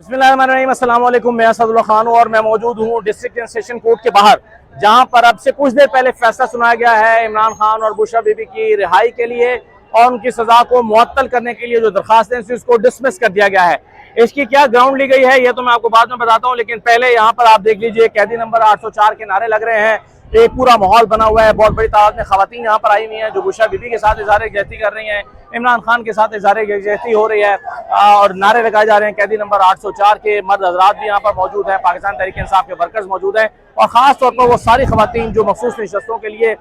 बिस्मिल्लाहिर्रहमानिर्रहीम, अस्सलाम वालेकुम। मैं असदुल्लाह खान हूँ और मैं मौजूद हूँ डिस्ट्रिक्ट एंड सेशन कोर्ट के बाहर, जहाँ पर अब से कुछ देर पहले फैसला सुनाया गया है इमरान खान और बुशरा बीबी की रिहाई के लिए और उनकी सजा को मुअत्तल करने के लिए जो दरखास्त है उसको डिसमिस कर दिया गया है। इसकी क्या ग्राउंड ली गई है ये तो मैं आपको बाद में बताता हूँ, लेकिन पहले यहाँ पर आप देख लीजिए कैदी नंबर 804 के नारे लग रहे हैं। एक पूरा माहौल बना हुआ है, बहुत बड़ी तादाद में खवातीन यहाँ पर आई हुई हैं जो बुशरा बीबी के साथ इज़हार यकजहती कर रही हैं, इमरान खान के साथ इज़हार यकजहती हो रही है और नारे लगाए जा रहे हैं। कैदी नंबर 804 के मर्द हजरात भी यहाँ पर मौजूद है, पाकिस्तान तहरीक इंसाफ के वर्कर्स मौजूद हैं और ख़ास तौर पर वो सारी खवातीन जो मखसूस नशस्तों के लिए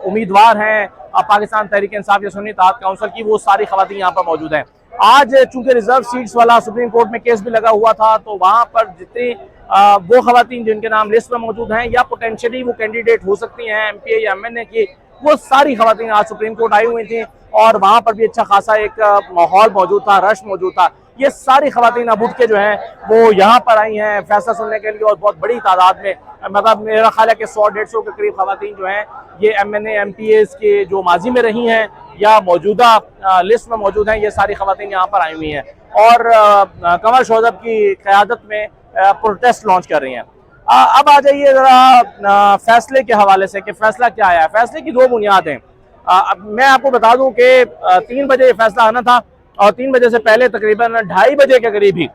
उम्मीदवार हैं पाकिस्तान तहरीक इंसाफ या सुन्नी इत्तेहाद काउंसिल की, वो सारी खवातीन यहाँ पर मौजूद हैं। आज चूंकि रिजर्व सीट्स वाला सुप्रीम कोर्ट में केस भी लगा हुआ था, तो वहाँ पर जितनी वो खवातीन जिनके नाम लिस्ट में मौजूद हैं या पोटेंशियली वो कैंडिडेट हो सकती हैं MPA या MNA की, वो सारी खवातीन आज सुप्रीम कोर्ट आई हुई थी और वहाँ पर भी अच्छा खासा एक माहौल मौजूद था, रश मौजूद था। ये सारी खवातीन अब उठ के जो हैं वो यहाँ पर आई हैं फैसला सुनने के लिए और बहुत बड़ी तादाद में, मतलब मेरा ख्याल है कि 100-150 के करीब खवातीन जो हैं ये MNA MPAs के जो माजी में रही हैं या मौजूदा लिस्ट में मौजूद हैं, ये सारी खवातीन यहाँ पर आई हुई हैं और कमर शोजब की क़यादत में प्रोटेस्ट लॉन्च कर रही हैं। अब आ जाइए ज़रा फैसले के हवाले से कि फैसला क्या आया है। फैसले की दो बुनियाद हैं। मैं आपको बता दूं कि 3 बजे फैसला आना था और 3 बजे से पहले तकरीबन 2:30 बजे के करीब ही,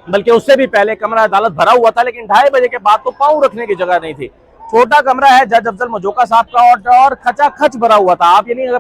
बल्कि उससे भी पहले कमरा अदालत भरा हुआ था, लेकिन 2:30 बजे के बाद तो पाँव रखने की जगह नहीं थी। छोटा कमरा है जज अफजल मजोका साहब का और खचा खच भरा हुआ था। आप यानी अगर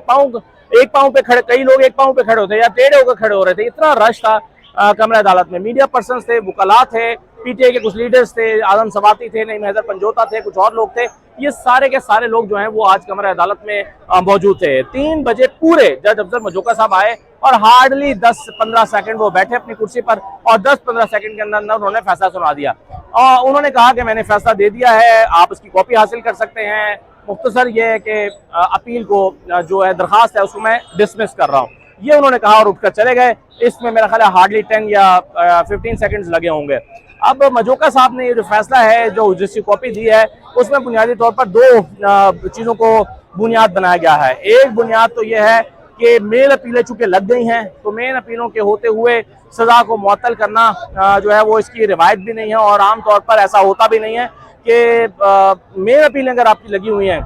एक पाँव पे खड़े, कई लोग एक पाँव पे खड़े होते या टेढ़े होकर खड़े हो रहे थे, इतना रश था कमरा अदालत में। मीडिया पर्सन थे, वकला थे, PTA के कुछ लीडर्स थे, आजम सवाती थे, नईम हैदर पंजोता थे, कुछ और लोग थे। ये सारे के सारे लोग जो हैं वो आज कमरा अदालत में मौजूद थे। 3 बजे पूरे जज अफजल मजोका साहब आए और हार्डली 10-15 सेकंड वो बैठे अपनी कुर्सी पर और 10-15 सेकंड के अंदर उन्होंने फैसला सुना दिया और उन्होंने कहा कि मैंने फैसला दे दिया है, आप इसकी कॉपी हासिल कर सकते हैं। मुख्तसर ये है कि अपील को जो है दरखास्त है उसको मैं डिसमिस कर रहा हूँ, ये उन्होंने कहा और उठकर चले गए। इसमें मेरा ख्याल है हार्डली 10 या 15 सेकंड्स लगे होंगे। अब मजोका साहब ने ये जो फैसला है जो जिसकी कॉपी दी है उसमें बुनियादी तौर पर 2 चीज़ों को बुनियाद बनाया गया है। एक बुनियाद तो ये है कि मेन अपीलें चूँकि लग गई हैं तो मेन अपीलों के होते हुए सज़ा को मुअत्तल करना जो है वो इसकी रिवायत भी नहीं है और आम तौर पर ऐसा होता भी नहीं है कि मेन अपीलें अगर आपकी लगी हुई हैं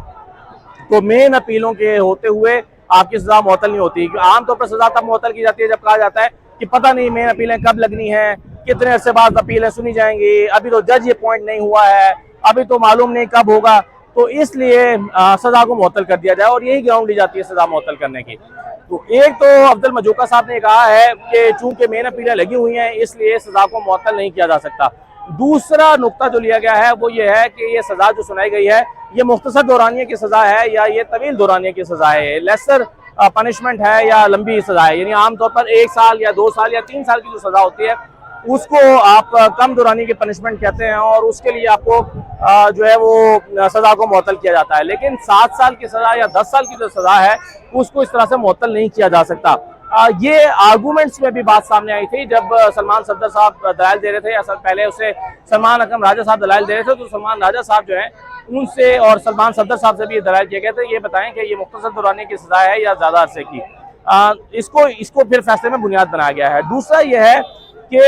तो मेन अपीलों के होते हुए आपकी सज़ा मुअत्तल नहीं होती। आमतौर पर सज़ा तब मुअत्तल की जाती है जब कहा जाता है कि पता नहीं मेन अपीलें कब लगनी है, कितने अरसे बाद अपीलें सुनी जाएंगी, अभी तो जज ये पॉइंट नहीं हुआ है, अभी तो मालूम नहीं कब होगा, तो इसलिए सज़ा को मुअत्तल कर दिया जाए और यही ग्राउंड ली जाती है सज़ा मुअत्तल करने की। तो एक तो अफजल मजोका साहब ने कहा है कि चूंकि मेन अपीलें लगी हुई हैं इसलिए सज़ा को मुअत्तल नहीं किया जा सकता। दूसरा नुक्ता जो लिया गया है वो ये है कि ये सज़ा जो सुनाई गई है ये मुख्तसर दौरानिया की सज़ा है या ये तवील दौरानिया की सज़ा है, लेसर पनिशमेंट है या लंबी सज़ा है। यानी आमतौर पर 1 साल या 2 साल या 3 साल की जो सज़ा होती है उसको आप कम दौरानी की पनिशमेंट कहते हैं और उसके लिए आपको जो है वो सज़ा को मुअत्तल किया जाता है। लेकिन 7 साल की सज़ा या 10 साल की जो सज़ा है उसको इस तरह से मुअत्तल नहीं किया जा सकता। ये आर्गूमेंट्स में भी बात सामने आई थी जब सलमान सफदर साहब दलाइल दे रहे थे, असल पहले उसे सलमान अकरम राजा साहब दलाइल दे रहे थे, तो सलमान राजा साहब जो है उनसे और सलमान सफदर साहब से भी ये दलाइल किए गए थे, ये बताएं कि ये मुख्तसर दौरानिया की सज़ा है या ज़्यादा अरसे की। इसको फिर फैसले में बुनियाद बनाया गया है। दूसरा ये है कि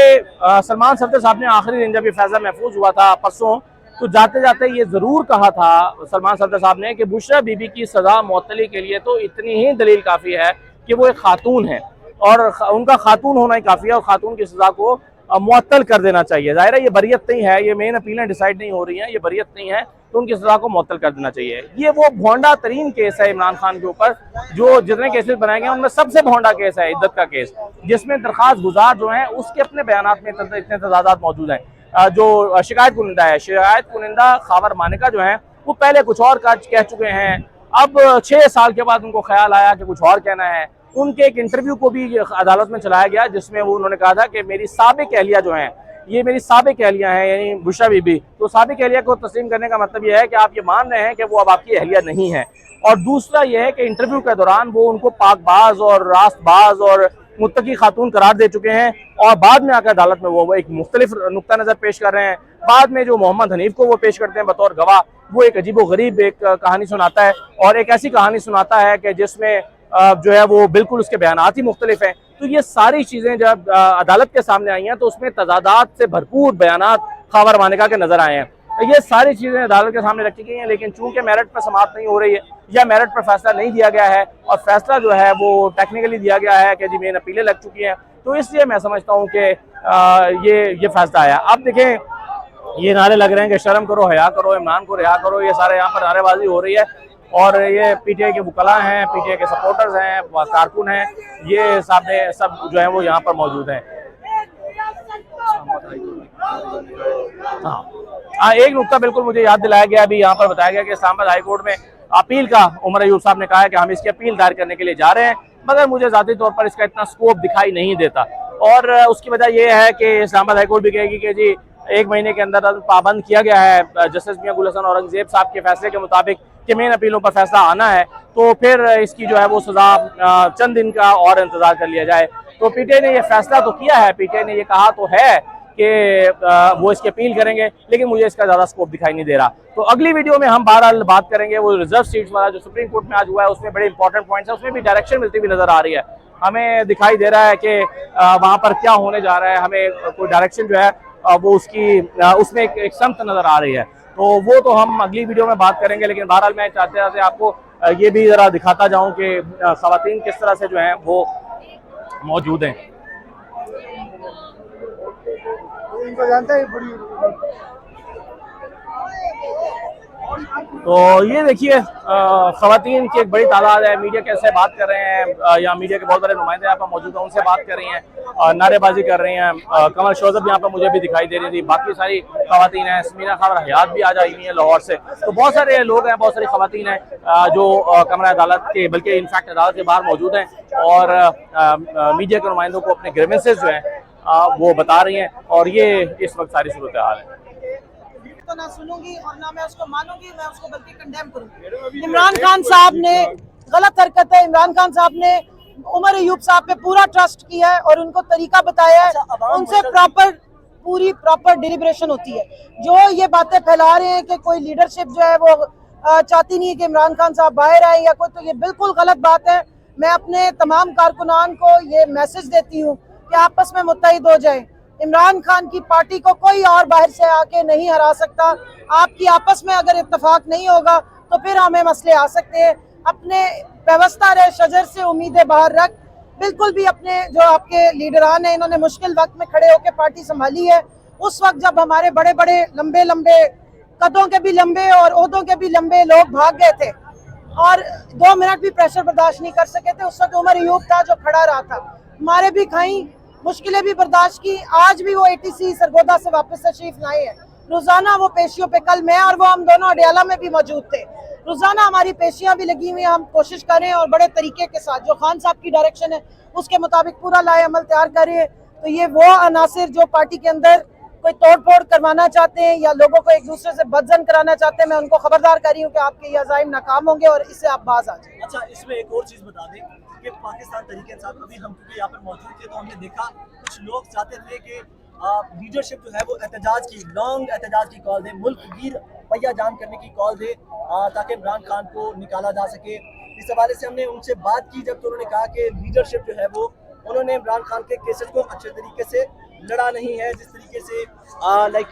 सलमान सफदर साहब ने आखिरी दिन जब ये फैसला महफूज हुआ था परसों, तो जाते जाते ये ज़रूर कहा था सलमान सफदर साहब ने कि बुशरा बीबी की सज़ा मुअत्तली के लिए तो इतनी ही दलील काफ़ी है कि वो एक खातून है और उनका खातून होना ही काफ़ी है और खातून की सज़ा को मुअत्तल कर देना चाहिए। ज़ाहिर है ये बरियत नहीं है, ये मेन अपीलें डिसाइड नहीं हो रही हैं, ये बरियत नहीं है, तो उनकी सज़ा को मुअत्तल कर देना चाहिए। ये वो भोंडा तरीन केस है इमरान खान के ऊपर, जो जितने केसेस बनाए गए हैं उनमें सबसे भोंडा केस है इद्दत का केस, जिसमें दरख्वास्त गुजार जो हैं उसके अपने बयानात में इतने तजादात मौजूद हैं। जो शिकायत कुनिंदा है, शिकायत कुनिंदा खावर मानिका जो है वो पहले कुछ और कह चुके हैं, अब 6 साल के बाद उनको ख्याल आया कि कुछ और कहना है। उनके एक इंटरव्यू को भी अदालत में चलाया गया जिसमें वो उन्होंने कहा था कि मेरी साबिक अहलिया जो हैं ये मेरी साबिक अहलिया हैं, यानी बुशरा बीबी। तो साबिक अहलिया को तस्लीम करने का मतलब ये है कि आप ये मान रहे हैं कि वो अब आपकी अहलिया नहीं है। और दूसरा ये है कि इंटरव्यू के दौरान वो उनको पाकबाज और रास्तबाज और मुत्तकी खातून करार दे चुके हैं और बाद में आकर अदालत में वो एक मुख्तलिफ नुक्ता नज़र पेश कर रहे हैं। बाद में जो मोहम्मद हनीफ को वो पेश करते हैं बतौर गवाह, वो एक अजीब व गरीब एक कहानी सुनाता है और एक ऐसी कहानी सुनाता है कि जिसमें जो है वो बिल्कुल उसके बयानात ही मुख्तलिफ हैं। तो ये सारी चीज़ें जब अदालत के सामने आई हैं तो उसमें तजादात से भरपूर बयानात ख़ावर मानिका के नज़र आए हैं। तो ये सारी चीज़ें अदालत के सामने रखी गई हैं, लेकिन चूंकि मेरिट पर समाप्त नहीं हो रही है या मेरिट पर फैसला नहीं दिया गया है और फैसला जो है वो टेक्निकली दिया गया है कि जी मेन अपीलें लग चुकी हैं, तो इसलिए मैं समझता हूँ कि ये फैसला आया। अब देखें, ये नारे लग रहे हैं कि शर्म करो, हया करो, इमरान को रिहा करो, ये सारे यहाँ पर नारेबाजी हो रही है और ये पीटीआई के वकला हैं, पीटीआई के सपोर्टर्स हैं, कारकुन हैं, ये सब जो है वो यहाँ पर मौजूद हैं। हाँ, एक नुकता बिल्कुल मुझे याद दिलाया गया, अभी यहाँ पर बताया गया कि इस्लामाबाद हाई कोर्ट में अपील का उमर अयूब साहब ने कहा है कि हम इसकी अपील दायर करने के लिए जा रहे हैं, मगर मुझे ज़ाती तौर पर इसका इतना स्कोप दिखाई नहीं देता। और उसकी वजह यह है कि इस्लामाबाद हाई कोर्ट भी कहेगी कि जी 1 महीने के अंदर पाबंद किया गया है जस्टिस मियां गुल हसन औरंगजेब साहब के फैसले के मुताबिक कि मेन अपीलों पर फैसला आना है, तो फिर इसकी जो है वो सज़ा चंद दिन का और इंतजार कर लिया जाए। तो पीटीआई ने यह फैसला तो किया है, पीटीआई ने यह कहा तो है कि वो इसकी अपील करेंगे, लेकिन मुझे इसका ज़्यादा स्कोप दिखाई नहीं दे रहा। तो अगली वीडियो में हम बहरहाल बात करेंगे वो रिजर्व सीट्स वाला जो सुप्रीम कोर्ट में आज हुआ है, उसमें बड़े इंपॉर्टेंट पॉइंट्स हैं, उसमें भी डायरेक्शन मिलती हुई नजर आ रही है। हमें दिखाई दे रहा है कि वहाँ पर क्या होने जा रहा है, हमें कोई डायरेक्शन जो है वो उसमें एक समत नजर आ रही है, तो वो तो हम अगली वीडियो में बात करेंगे। लेकिन बहरहाल मैं चाहते आपको ये भी ज़रा दिखाता जाऊँ कि ख़वातीन किस तरह से जो हैं वो मौजूद हैं। इनको जानता है तो ये देखिए ख़वातीन की एक बड़ी तादाद है, मीडिया कैसे बात कर रहे हैं या मीडिया के बहुत बड़े नुमाइंदे यहाँ पर मौजूद हैं, उनसे बात कर रही हैं, नारेबाजी कर रही हैं। कमल शोजब यहाँ पर मुझे भी दिखाई दे रही थी, बाकी सारी ख़वातीन हैं, समीना खबर हयात भी आज आई हुई है लाहौर से। तो बहुत सारे लोग हैं, बहुत सारी ख़वातीन हैं जो कमरा अदालत के बल्कि इनफैक्ट अदालत के बाहर मौजूद हैं और मीडिया के नुमाइंदों को अपने ग्रीवेंसेस जो हैं वो बता रही हैं, और ये इस वक्त सारी सूरत हाल है। तो ना सुनूंगी और ना मैं उसको मानूंगी, मैं उसको बल्कि कंडेम करूंगी। इमरान खान साहब ने गलत हरकत है, इमरान खान साहब ने उमर अयूब साहब पे पूरा ट्रस्ट किया है और उनको तरीका बताया है, उनसे पूरी प्रॉपर डिलिब्रेशन होती है। जो ये बातें फैला रहे हैं कि कोई लीडरशिप जो है वो चाहती नहीं है कि इमरान खान साहब बाहर आए या कोई, तो ये बिल्कुल गलत बात है। मैं अपने तमाम कारकुनान को ये मैसेज देती हूँ कि आपस में मुत्तहिद हो जाए। इमरान खान की पार्टी को कोई और बाहर से आके नहीं हरा सकता। आपकी आपस में अगर इत्तेफाक नहीं होगा तो फिर हमें मसले आ सकते हैं। अपने व्यवस्था रहे शजर से उम्मीदें बाहर रख, बिल्कुल भी अपने जो आपके लीडरान हैं, इन्होंने मुश्किल वक्त में खड़े होकर पार्टी संभाली है। उस वक्त जब हमारे बड़े बड़े लंबे लंबे कदों के भी लंबे और ओहदों के भी लंबे लोग भाग गए थे और 2 मिनट भी प्रेशर बर्दाश्त नहीं कर सके थे, उस वक्त उमर अयूब था जो खड़ा रहा था। हमारे भी खाई मुश्किलें भी बर्दाश्त की, आज भी वो ATC सरगोदा से वापस तशरीफ लाए हैं। रोजाना वो पेशियों पे, कल मैं और वो हम दोनों अडियाला में भी मौजूद थे, रोजाना हमारी पेशियां भी लगी हुई हैं। हम कोशिश कर रहे हैं और बड़े तरीके के साथ जो खान साहब की डायरेक्शन है उसके मुताबिक पूरा लाए अमल तैयार कर रहे हैं। तो ये वो अनासिर जो पार्टी के अंदर कोई तोड़ फोड़ करवाना चाहते हैं या लोगों को एक दूसरे से बदजन कराना चाहते हैं, मैं उनको खबरदार कर रही हूँ कि आपके ये अज़ाइम नाकाम होंगे और इससे आप बाज आ जाए। अच्छा, इसमें एक और चीज़ बता दें कि पाकिस्तान तरीके के साथ अभी हम क्योंकि यहाँ पर मौजूद थे तो हमने देखा कुछ लोग चाहते थे कि लीडरशिप जो है वो एहतजाज की, लॉन्ग एहतजाज की कॉल दे, मुल्क गिर पहिया जाम करने की कॉल दे ताकि इमरान खान को निकाला जा सके। इस हवाले से हमने उनसे बात की जब, तो उन्होंने कहा कि लीडरशिप जो है वो, उन्होंने इमरान खान के केसेस को अच्छे तरीके से लड़ा नहीं है, जिस तरीके से लाइक